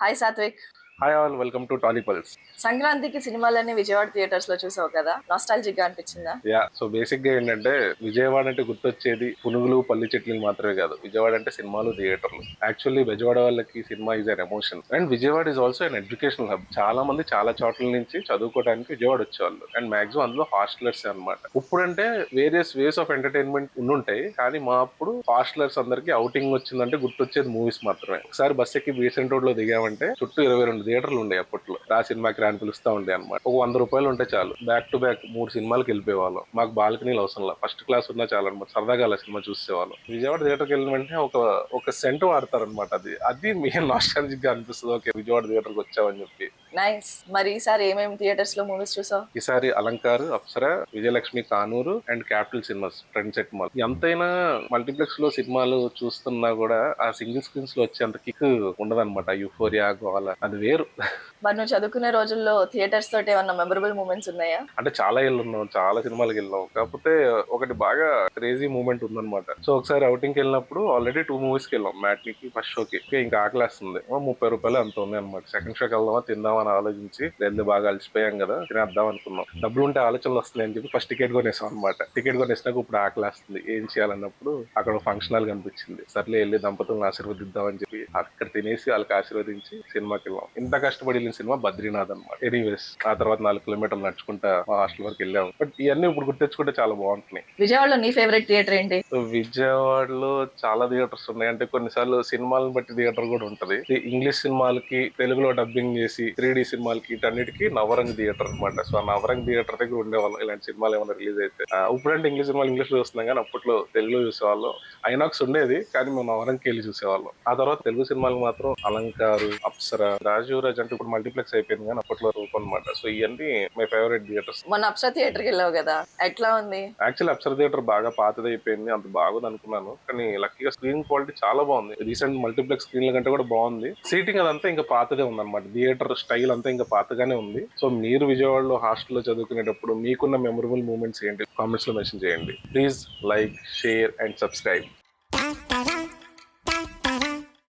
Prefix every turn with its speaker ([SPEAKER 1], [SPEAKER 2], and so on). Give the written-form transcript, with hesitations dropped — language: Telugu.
[SPEAKER 1] Hi Satvik.
[SPEAKER 2] Hi all, welcome to Tolly Pulse.
[SPEAKER 1] సంక్రాంతికి సినిమాలన్నీ విజయవాడ థియేటర్స్ లో చూసావు కదా, నాస్టాలజిక్ గా అనిపించిందా?
[SPEAKER 2] సో బేసిక్ గా ఏంటంటే విజయవాడ అంటే గుర్తొచ్చేది పునుగులు పల్లి చట్నీలు మాత్రమే కాదు. విజయవాడ అంటే సినిమాలు, థియేటర్లు. యాక్చువల్లీ విజయవాడ వాళ్ళకి cinema is an emotion and Vijayawada is also an educational hub. చాలా మంది చాలా చోట్ల నుంచి చదువుకోవడానికి విజయవాడ వచ్చేవాళ్ళు అండ్ మాక్సిమం అందులో హాస్టలర్స్ అనమాట. ఇప్పుడంటే వేరియస్ వేస్ ఆఫ్ ఎంటర్టైన్మెంట్ ఉండుంటాయి, కానీ మా అప్పుడు హాస్టలర్స్ అందరికి అవుటింగ్ వచ్చిందంటే గుర్తొచ్చేది మూవీస్ మాత్రమే. ఒకసారి బస్ ఎక్కి బీసెంట్ రోడ్ లో దిగామంటే చుట్టూ 22 థియేటర్లు ఉండే అప్పట్లో. రా సినిమాకి రాని పిలుస్తా ఉండే అనమాట. ఒక 100 రూపాయలు ఉంటే చాలు, బ్యాక్ టు బ్యాక్ 3 సినిమాలకు వెళ్ళిపోయేవాళ్ళం. మాకు బాల్కనీలు అవసరం లేదు, ఫస్ట్ క్లాస్ ఉన్నా చాలు అనమాట. సరదాగా అలా సినిమా చూసేవాళ్ళం. విజయవాడ థియేటర్కి వెళ్ళిన వెంటనే ఒక సెంట్ వాడతారనమాట. అది మీ నాస్టాలజిక్ గా అనిపిస్తుంది. ఓకే, విజయవాడ థియేటర్కి వచ్చామని చెప్పి.
[SPEAKER 1] నైస్. మరి ఈసారి ఏమేమి థియేటర్స్ లో మూవీస్ చూసావు?
[SPEAKER 2] ఈసారి Alankar, Apsara, Vijayalakshmi, Kanuru and capital cinemas front set mall. ఎంతైనా మల్టీప్లెక్స్ లో సినిమాలు చూస్తున్నా కూడా ఆ సింగిల్ స్క్రీన్స్ లో వచ్చే అంత కిక్ ఉండదన్నమాట. యూఫోరియా, గోల అది వేరు.
[SPEAKER 1] మరి నువ్వు చదువుకునే రోజుల్లో థియేటర్స్ తోటి ఏమన్నా మెమరబుల్ మూమెంట్స్ ఉన్నాయా?
[SPEAKER 2] అంటే చాలా ఏళ్ళు ఉన్నాం, చాలా సినిమాలకు వెళ్ళాం. కాకపోతే ఒకటి బాగా క్రేజీ మూమెంట్ ఉందన్నమాట. సో ఒకసారి అవుటింగ్ కి వెళ్ళినప్పుడు ఆల్రెడీ 2 మూవీస్ కి వెళ్ళాం. మ్యాట్నికి, ఫస్ట్ షోకి. ఇంకా ఆకలేస్తుంది, 30 రూపాయలు అంత ఉంది అనమాట. సెకండ్ షోకి వెళ్దామా తిందామా అని ఆలోచించి రెండు బాగా అలసిపోయాం కదా, తినేద్దాం అనుకున్నాం. డబ్బులు ఉంటే ఆలోచనలు వస్తున్నాయి అని చెప్పి ఫస్ట్ టికెట్ కొనేసాం అనమాట. టికెట్ కొనేసినాక ఇప్పుడు ఆకలేస్తుంది, ఏం చేయాలన్నప్పుడు అక్కడ ఫంక్షన్ హాల్ కనిపించింది. సర్లే వెళ్ళి దంపతులను ఆశీర్వదిద్దామని చెప్పి అక్కడ తినేసి వాళ్ళకి ఆశీర్వదించి సినిమాకి వెళ్ళాం. ఇంత కష్టపడి వెళ్ళిన సినిమా బద్రీనాథ్ అనమాట. ఎనీవేస్ ఆ తర్వాత 4 కిలోమీటర్లు నడుచుకుంటా మా హాస్టల్ వరకు వెళ్ళాము. బట్ ఇవన్నీ ఇప్పుడు గుర్తెచ్చుకుంటే చాలా బాగుంటున్నాయి.
[SPEAKER 1] విజయవాడలో నీ ఫేవరెట్ థియేటర్ ఏంటి?
[SPEAKER 2] సో విజయవాడలో చాలా థియేటర్స్ ఉన్నాయి. అంటే కొన్నిసార్లు సినిమాలను బట్టి థియేటర్ కూడా ఉంటది. ఇంగ్లీష్ సినిమాలకి తెలుగులో డబ్బింగ్ చేసి 3D సినిమాలకి వీటన్నిటికీ నవరంగ్ థియేటర్ అనమాట. సో ఆ నవరంగ్ థియేటర్ దగ్గర ఉండేవాళ్ళం ఇలాంటి సినిమాలు ఏమైనా రిలీజ్ అయితే. ఇప్పుడంటే ఇంగ్లీష్ సినిమాలు ఇంగ్లీష్ లో చూస్తున్నాం, కానీ అప్పట్లో తెలుగులో చూసేవాళ్ళం. ఐనాక్స్ ఉండేది, కానీ మేము నవరంగ్కి వెళ్ళి చూసేవాళ్ళం. ఆ తర్వాత తెలుగు సినిమాలు మాత్రం అలంకారు, అప్సరా, రాజీవ్రాజ్ అంటే ఇప్పుడు మల్టీప్లెక్స్ అయిపోయింది, కానీ అప్పట్లో రూపం అనమాట. సో ఇవన్నీ మై ఫేవరెట్ థియేటర్స్.
[SPEAKER 1] మొన్న అప్సరా థియేటర్ కి వెళ్ళావు కదా, ఎట్లా ఉంది?
[SPEAKER 2] యాక్చువల్లీ అప్సరా థియేటర్ బాగా పాతదైపోయింది, అంత బాగుంది అనుకున్నాను. కానీ లక్కీగా స్క్రీన్ క్వాలిటీ చాలా బాగుంది. రీసెంట్ మల్టీప్లెక్స్ స్క్రీన్ల కంటే కూడా బాగుంది. సీటింగ్ అదంతా ఇంకా పాతదే ఉంది అనమాట. థియేటర్ స్టైల్ అంతా ఇంకా పాతగానే ఉంది. సో మీరు విజయవాడలో హాస్టల్లో చదువుకునేటప్పుడు మీకున్న మెమరబుల్ మూమెంట్స్ ఏంటి కామెంట్స్ లో మెన్షన్ చేయండి. Please like, share and subscribe.